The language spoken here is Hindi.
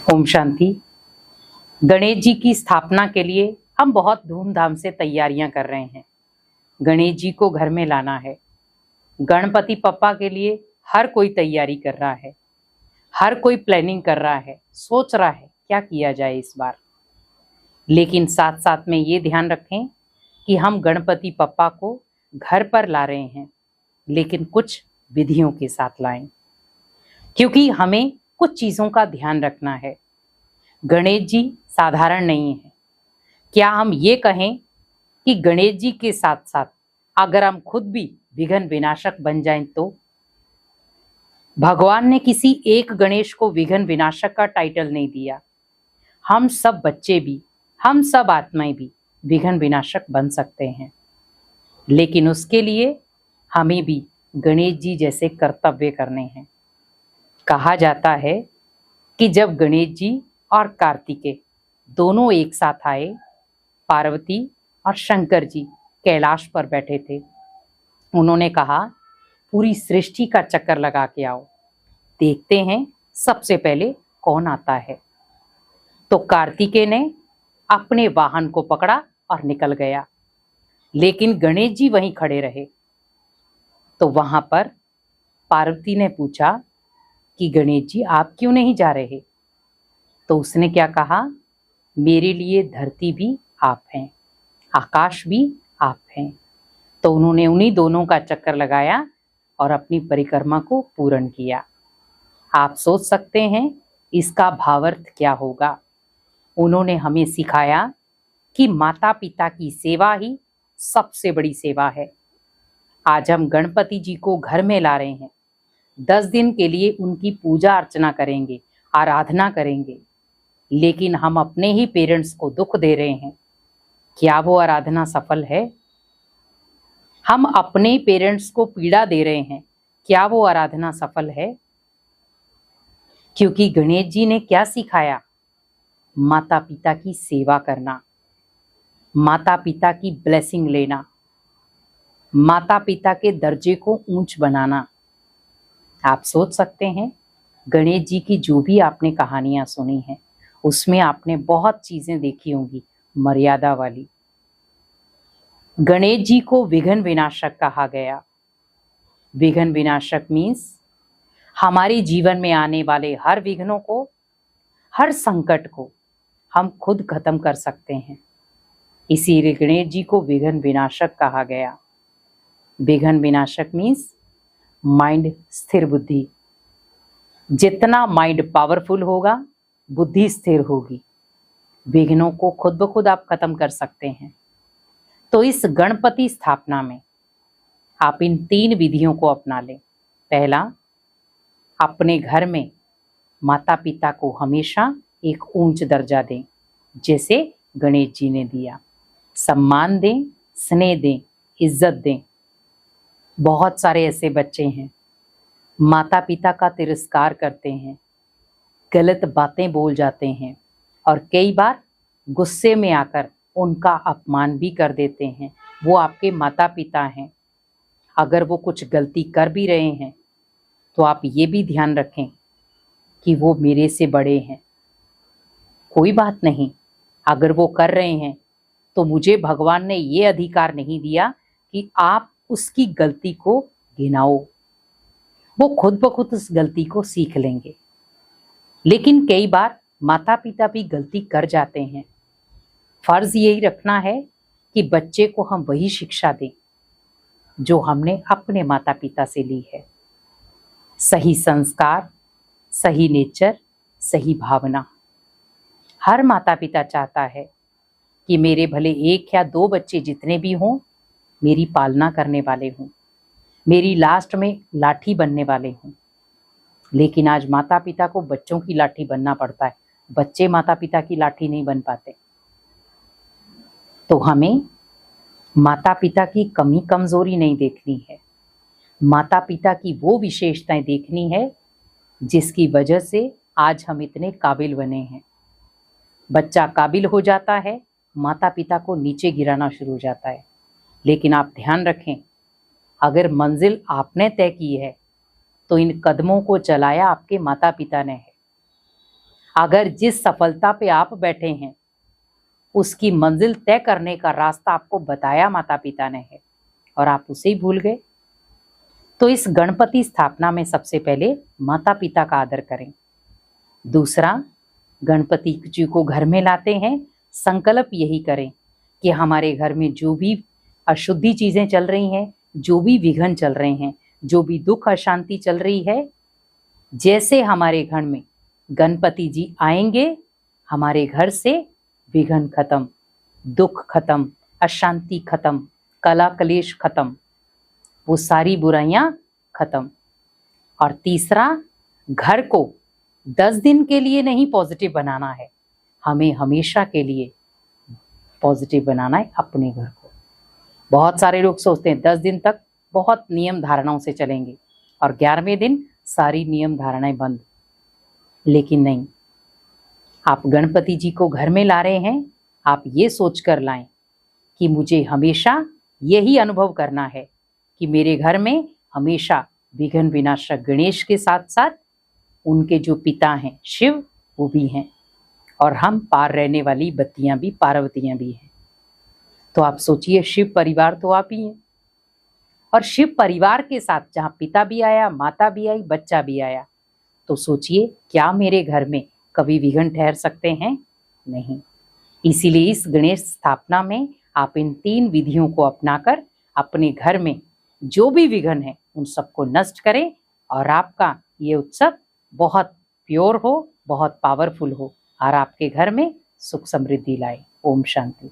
ओम शांति। गणेश जी की स्थापना के लिए हम बहुत धूमधाम से तैयारियां कर रहे हैं। गणेश जी को घर में लाना है। गणपति पप्पा के लिए हर कोई तैयारी कर रहा है, हर कोई प्लानिंग कर रहा है, सोच रहा है क्या किया जाए इस बार। लेकिन साथ साथ में ये ध्यान रखें कि हम गणपति पप्पा को घर पर ला रहे हैं, लेकिन कुछ विधियों के साथ लाएं, क्योंकि हमें कुछ चीज़ों का ध्यान रखना है। गणेश जी साधारण नहीं है। क्या हम ये कहें कि गणेश जी के साथ साथ अगर हम खुद भी विघ्न विनाशक बन जाएं तो? भगवान ने किसी एक गणेश को विघ्न विनाशक का टाइटल नहीं दिया। हम सब बच्चे भी, हम सब आत्माएं भी विघ्न विनाशक बन सकते हैं, लेकिन उसके लिए हमें भी गणेश जी जैसे कर्तव्य करने हैं। कहा जाता है कि जब गणेश जी और कार्तिकेय दोनों एक साथ आए, पार्वती और शंकर जी कैलाश पर बैठे थे। उन्होंने कहा, पूरी सृष्टि का चक्कर लगा के आओ, देखते हैं सबसे पहले कौन आता है। तो कार्तिकेय ने अपने वाहन को पकड़ा और निकल गया, लेकिन गणेश जी वहीं खड़े रहे। तो वहां पर पार्वती ने पूछा कि गणेश जी आप क्यों नहीं जा रहे? तो उसने क्या कहा, मेरे लिए धरती भी आप हैं, आकाश भी आप हैं। तो उन्होंने उन्हीं दोनों का चक्कर लगाया और अपनी परिक्रमा को पूर्ण किया। आप सोच सकते हैं इसका भावार्थ क्या होगा। उन्होंने हमें सिखाया कि माता पिता की सेवा ही सबसे बड़ी सेवा है। आज हम गणपति जी को घर में ला रहे हैं। 10 दिन के लिए उनकी पूजा अर्चना करेंगे, आराधना करेंगे, लेकिन हम अपने ही पेरेंट्स को दुख दे रहे हैं। क्या वो आराधना सफल है? हम अपने पेरेंट्स को पीड़ा दे रहे हैं, क्या वो आराधना सफल है? क्योंकि गणेश जी ने क्या सिखाया? माता पिता की सेवा करना, माता पिता की ब्लेसिंग लेना, माता पिता के दर्जे को ऊंच बनाना। आप सोच सकते हैं, गणेश जी की जो भी आपने कहानियां सुनी हैं, उसमें आपने बहुत चीजें देखी होंगी मर्यादा वाली। गणेश जी को विघ्न विनाशक कहा गया। विघ्न विनाशक मीन्स हमारे जीवन में आने वाले हर विघ्नों को, हर संकट को हम खुद खत्म कर सकते हैं। इसीलिए गणेश जी को विघ्न विनाशक कहा गया। विघ्न विनाशक मीन्स माइंड, स्थिर बुद्धि। जितना माइंड पावरफुल होगा, बुद्धि स्थिर होगी, विघ्नों को खुद ब खुद आप खत्म कर सकते हैं। तो इस गणपति स्थापना में आप इन 3 विधियों को अपना लें। पहला, अपने घर में माता पिता को हमेशा एक ऊंच दर्जा दें, जैसे गणेश जी ने दिया। सम्मान दें, स्नेह दें, इज्जत दें। बहुत सारे ऐसे बच्चे हैं माता पिता का तिरस्कार करते हैं, गलत बातें बोल जाते हैं और कई बार गुस्से में आकर उनका अपमान भी कर देते हैं। वो आपके माता पिता हैं। अगर वो कुछ गलती कर भी रहे हैं तो आप ये भी ध्यान रखें कि वो मेरे से बड़े हैं। कोई बात नहीं, अगर वो कर रहे हैं तो मुझे भगवान ने ये अधिकार नहीं दिया कि आप उसकी गलती को गिनाओ। वो खुद ब खुद उस गलती को सीख लेंगे। लेकिन कई बार माता पिता भी गलती कर जाते हैं। फर्ज यही रखना है कि बच्चे को हम वही शिक्षा दें जो हमने अपने माता पिता से ली है। सही संस्कार, सही नेचर, सही भावना। हर माता पिता चाहता है कि मेरे भले 1 या 2 बच्चे जितने भी हों, मेरी पालना करने वाले हों, मेरी लास्ट में लाठी बनने वाले हों। लेकिन आज माता पिता को बच्चों की लाठी बनना पड़ता है, बच्चे माता पिता की लाठी नहीं बन पाते। तो हमें माता पिता की कमी कमजोरी नहीं देखनी है, माता पिता की वो विशेषताएं देखनी है जिसकी वजह से आज हम इतने काबिल बने हैं। बच्चा काबिल हो जाता है, माता पिता को नीचे गिराना शुरू हो जाता है। लेकिन आप ध्यान रखें, अगर मंजिल आपने तय की है तो इन कदमों को चलाया आपके माता पिता ने है। अगर जिस सफलता पे आप बैठे हैं उसकी मंजिल तय करने का रास्ता आपको बताया माता पिता ने है और आप उसे ही भूल गए, तो इस गणपति स्थापना में सबसे पहले माता पिता का आदर करें। दूसरा, गणपति जी को घर में लाते हैं, संकल्प यही करें कि हमारे घर में जो भी अशुद्धि चीजें चल रही हैं, जो भी विघ्न चल रहे हैं, जो भी दुख अशांति चल रही है, जैसे हमारे घर में गणपति जी आएंगे हमारे घर से विघ्न खत्म, दुख खत्म, अशांति खत्म, कला कलेश खत्म, वो सारी बुराइयां खत्म। और तीसरा, घर को 10 दिन के लिए नहीं पॉजिटिव बनाना है, हमें हमेशा के लिए पॉजिटिव बनाना है अपने घर को। बहुत सारे लोग सोचते हैं 10 दिन तक बहुत नियम धारणाओं से चलेंगे और 11वें दिन सारी नियम धारणाएं बंद, लेकिन नहीं। आप गणपति जी को घर में ला रहे हैं, आप ये सोचकर लाएं कि मुझे हमेशा यही अनुभव करना है कि मेरे घर में हमेशा विघ्न विनाशक गणेश के साथ साथ उनके जो पिता हैं शिव, वो भी हैं, और हम पार रहने वाली बत्तियां भी, पार्वतियां भी हैं। तो आप सोचिए, शिव परिवार तो आप ही हैं, और शिव परिवार के साथ जहां पिता भी आया, माता भी आई, बच्चा भी आया, तो सोचिए क्या मेरे घर में कभी विघ्न ठहर सकते हैं? नहीं। इसीलिए इस गणेश स्थापना में आप इन 3 विधियों को अपनाकर अपने घर में जो भी विघ्न है उन सबको नष्ट करें और आपका ये उत्सव बहुत प्योर हो, बहुत पावरफुल हो और आपके घर में सुख समृद्धि लाए। ओम शांति।